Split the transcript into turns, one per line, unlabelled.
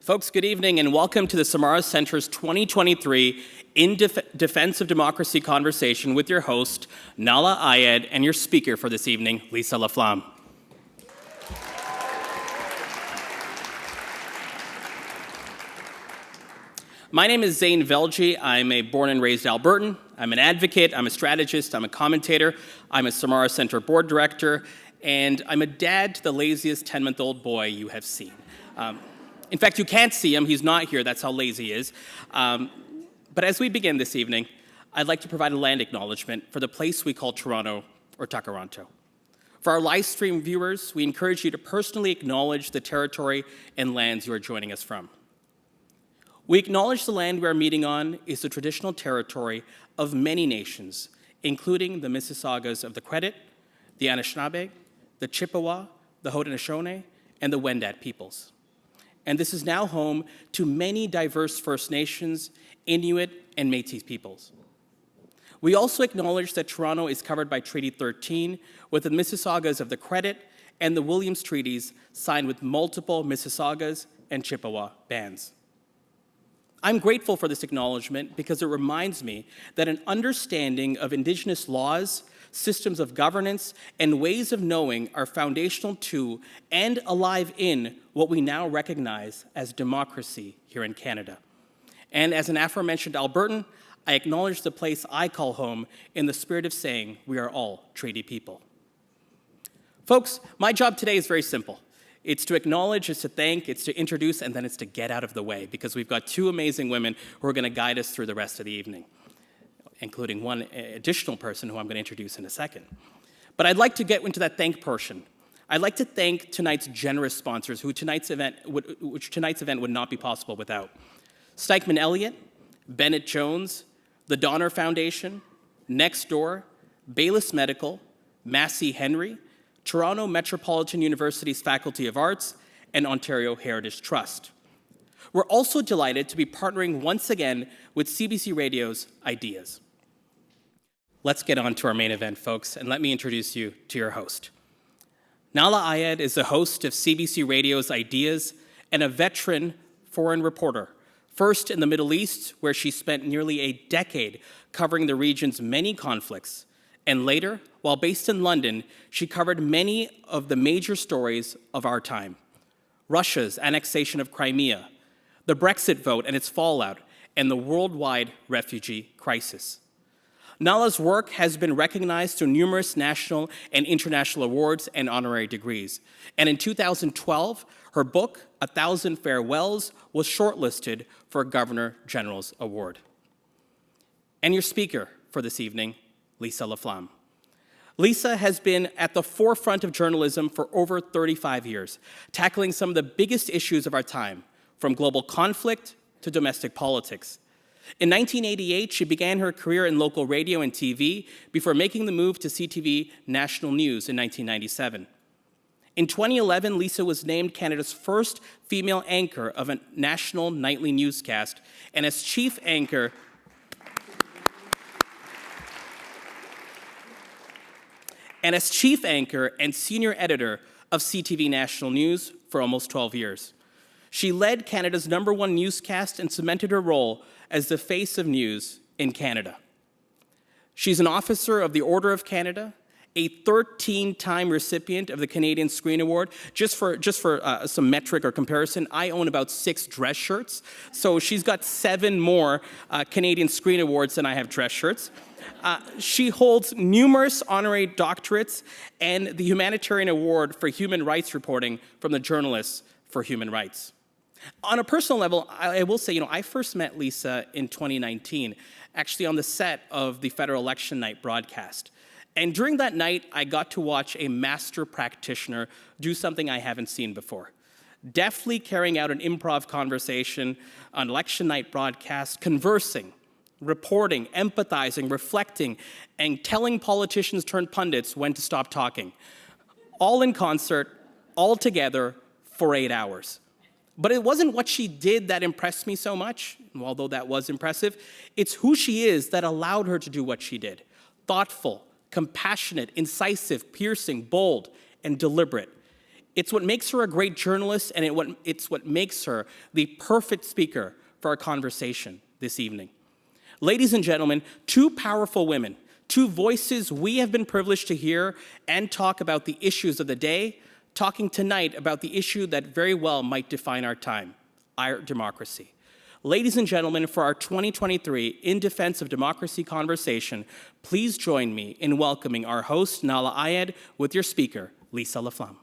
Folks, good evening and welcome to the Samara Centre's 2023 In Defense of Democracy conversation with your host, Nahlah Ayed, and your speaker for this evening, LaFlamme. My name is Zain Velji. I'm a born and raised Albertan. I'm an advocate, I'm a strategist, I'm a commentator, I'm a Samara Centre board director, and I'm a dad to the laziest 10-month-old boy you have seen. In fact, you can't see him. He's not here. That's how lazy he is. But as we begin this evening, I'd like to provide a land acknowledgement for the place we call Toronto or Takaranto. For our live stream viewers, we encourage you to personally acknowledge the territory and lands you are joining us from. We acknowledge the land we are meeting on is the traditional territory of many nations, including the Mississaugas of the Credit, the Anishinaabe, the Chippewa, the Haudenosaunee, and the Wendat peoples. And this is now home to many diverse First Nations, Inuit, and Métis peoples. We also acknowledge that Toronto is covered by Treaty 13 with the Mississaugas of the Credit and the Williams Treaties signed with multiple Mississaugas and Chippewa bands. I'm grateful for this acknowledgement because it reminds me that an understanding of Indigenous laws, systems of governance, and ways of knowing are foundational to and alive in what we now recognize as democracy here in Canada. And as an aforementioned Albertan, I acknowledge the place I call home in the spirit of saying we are all treaty people. Folks, my job today is very simple. It's to acknowledge, it's to thank, it's to introduce, and then it's to get out of the way because we've got two amazing women who are going to guide us through the rest of the evening, including one additional person who I'm going to introduce in a second. But I'd like to get into that thank portion. I'd like to thank tonight's generous sponsors, which tonight's event would not be possible without. Stikeman Elliott, Bennett Jones, the Donner Foundation, Nextdoor, Baylis Medical, Massey Henry, Toronto Metropolitan University's Faculty of Arts, and Ontario Heritage Trust. We're also delighted to be partnering once again with CBC Radio's Ideas. Let's get on to our main event, folks, and let me introduce you to your host. Nahlah Ayed is the host of CBC Radio's Ideas and a veteran foreign reporter, first in the Middle East, where she spent nearly a decade covering the region's many conflicts, and later, while based in London, she covered many of the major stories of our time: Russia's annexation of Crimea, the Brexit vote and its fallout, and the worldwide refugee crisis. Nahlah's work has been recognized through numerous national and international awards and honorary degrees. And in 2012, her book, 1,000 Farewells, was shortlisted for a Governor General's Award. And your speaker for this evening, LaFlamme. Lisa has been at the forefront of journalism for over 35 years, tackling some of the biggest issues of our time, from global conflict to domestic politics. In 1988, she began her career in local radio and TV before making the move to CTV National News in 1997. In 2011, Lisa was named Canada's first female anchor of a national nightly newscast, and as chief anchor and senior editor of CTV National News for almost 12 years. She led Canada's #1 newscast and cemented her role as the face of news in Canada. She's an officer of the Order of Canada, a 13-time recipient of the Canadian Screen Award. Just for some metric or comparison, I own about 6 dress shirts, so she's got 7 more Canadian Screen Awards than I have dress shirts. She holds numerous honorary doctorates and the Humanitarian Award for Human Rights Reporting from the Journalists for Human Rights. On a personal level, I will say, I first met Lisa in 2019, actually on the set of the Federal Election Night broadcast. And during that night, I got to watch a master practitioner do something I haven't seen before. Deftly carrying out an improv conversation on election night broadcast, conversing, reporting, empathizing, reflecting, and telling politicians turned pundits when to stop talking. All in concert, all together for 8 hours. But it wasn't what she did that impressed me so much, although that was impressive. It's who she is that allowed her to do what she did. Thoughtful, compassionate, incisive, piercing, bold, and deliberate. It's what makes her a great journalist, and it's what makes her the perfect speaker for our conversation this evening. Ladies and gentlemen, two powerful women, two voices we have been privileged to hear and talk about the issues of the day, talking tonight about the issue that very well might define our time, our democracy. Ladies and gentlemen, for our 2023 In Defense of Democracy conversation, please join me in welcoming our host, Nahlah Ayed, with your speaker, Lisa LaFlamme.